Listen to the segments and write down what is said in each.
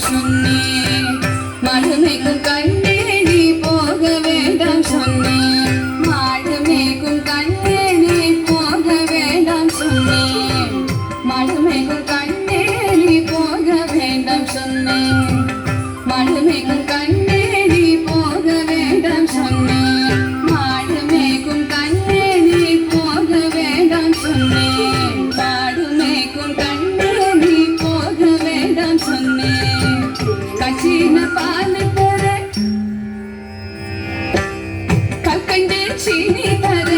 வேண்டாம் சொன்னேன். மடுமைக்கும் கண்ணே நீ போக வேண்டாம் சொன்னேன். மடுமைக்கும் கண்ணே நீ போக வேண்டாம் சொன்னேன். மடுமைக்கும் கண்ணே நீ போக வேண்டாம் சொன்னேன். மடுமைக்கும் கண்ணே நீ போக வேண்டாம் சொன்னேன். மாடுமேக்கும் கண்ணே நீ போக வேண்டாம் சொன்னேன். பாடுமேக்கும் கண்ணே நீ போக வேண்டாம் சொன்னேன். கச்சின பால் தர கற்கண்டு சீனி தர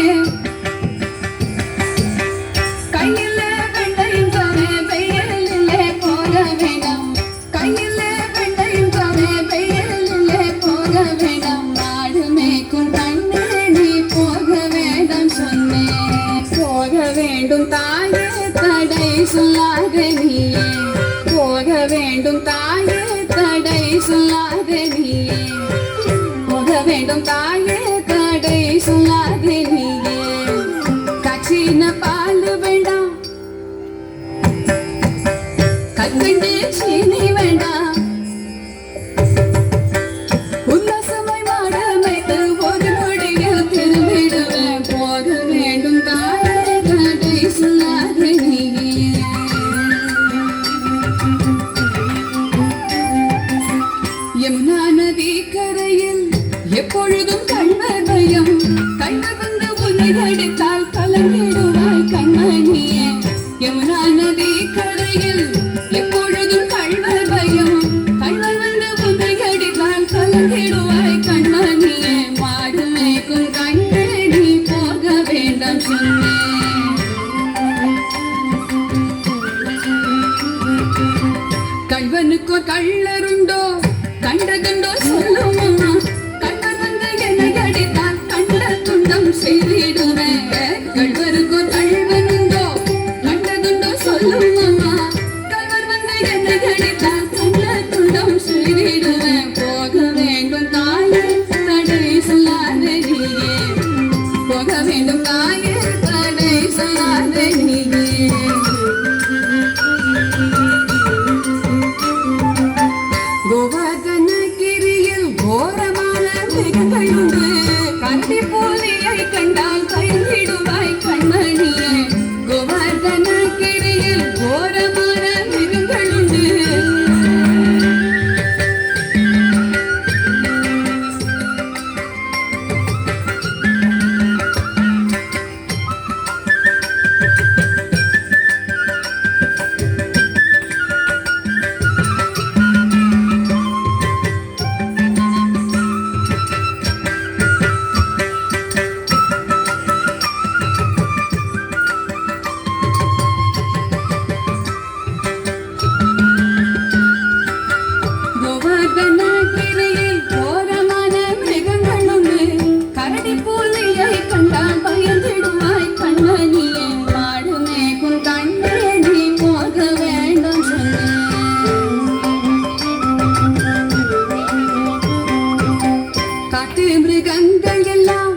கையில் வெண்டையும் தர வெயிலிலே போக வேண்டாம். கையில் வெண்டையும் தர வெயிலிலே போக வேண்டாம். மாடு மேய்க்கும் கண்ணே நீ போக வேண்டாம் சொன்னேன். போக வேண்டும் தாயே தடை சொல்லாத நீயே. போக வேண்டும் தாயே தடை சொல்லாத நீயே. போக வேண்டும் தாயே தடை சொல்லாத நீயே. கச்சின பால் வேண்டாம் கற்கண்டு சீனி வேண்டாம். உல்லாசமாய் மாடமைத்து ஒரு நொடியில் திரும்பிடுவேன். போக வேண்டும் தாயே தடை சொல்லாத நீயே. யமுனா நதி கரையில் எப்பொழுதும் கண்வர் பயம். கண்வர் வந்து உன்னை அடித்தால் கலங்கிடுவாய் கண்மணியே. யமுனா நதி கரையில் எப்பொழுதும் கண்வர் பயம். கண்வர் வந்து உன்னை அடித்தால் கலங்கிடுவாய் கண்மணியே. மாடு மேய்க்கும் கண்ணே நீ போக வேண்டாம் சொன்னேன். கள்வனுக்கோ கள்ளருண்டோ கண்டதுண்டோ சொல்லுமா. கண்வர் வந்து என்னை அடித்தால் கண்ட துண்டம் செய்திடுவேன். கள்வருக்கோ கள்வனுண்டோ கண்டதுண்டோ சொல்லுமா. கள்வர் வந்து என்னை அடித்தால் கண்ட துண்டம் செய்திடுவேன். போக வேண்டும் தாயே தடை சொல்லாத நீயே. போக வேண்டும் தாயே தடை சொல்லாத நீயே. கோவர்தனகிரியில் கோரமான மிருகங்களுண்டு. கரடி புலியை கண்டால் பயந்திடுவாய் கண்மணியே. கோவர்தனகிரியில் கோரமான மிருகங்களுண்டு. கோவர்தனகிரியில் கோரமான மிருகங்களுண்டு. கரடி புலியை கண்டால் பயந்திடுவாய் கண்மணியே. மாடு மேய்க்கும் கண்ணே நீ போக வேண்டும் சொன்னேன். காட்டு மிருகங்கள் எல்லாம்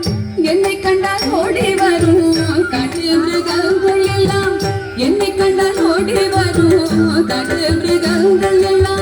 என்னை கண்டால் ஓடி வரும். காட்டு மிருகங்கள் எல்லாம் என்னை கண்டால் ஓடி வரும். காட்டு மிருகங்கள் எல்லாம்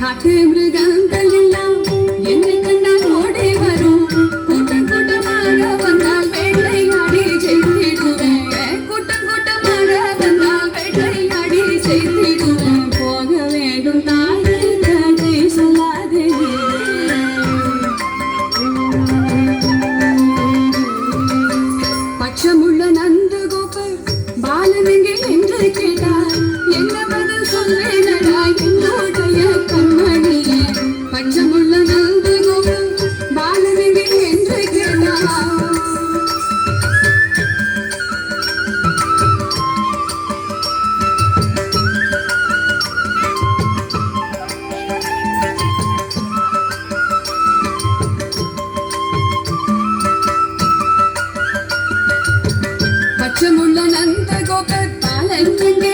காட்டு மிருகங்கள் எல்லாம் என்னை கண்டால் ஓடி வரும். கூட்டம் கூட்டமாக வந்தால் வேட்டையாடி செய்திடுவேன். கூட்டம் கூட்டமாக வந்தால் வேட்டையாடி செய்திடுவேன். போக வேண்டும் தாயே தடை சொல்லாத நீயே. பச்சமுள்ள நந்தகோபர் பாலன் எங்கே என்று கேட்டார். என்ன பதில் சொல்வேனடா என்னுடைய கண்மணியே. பச்சமுள்ள நந்தகோபர் பாலன் எங்கே என்று கேட்டார். பாசமுள்ள நந்த கோபர் பாலன் எங்கே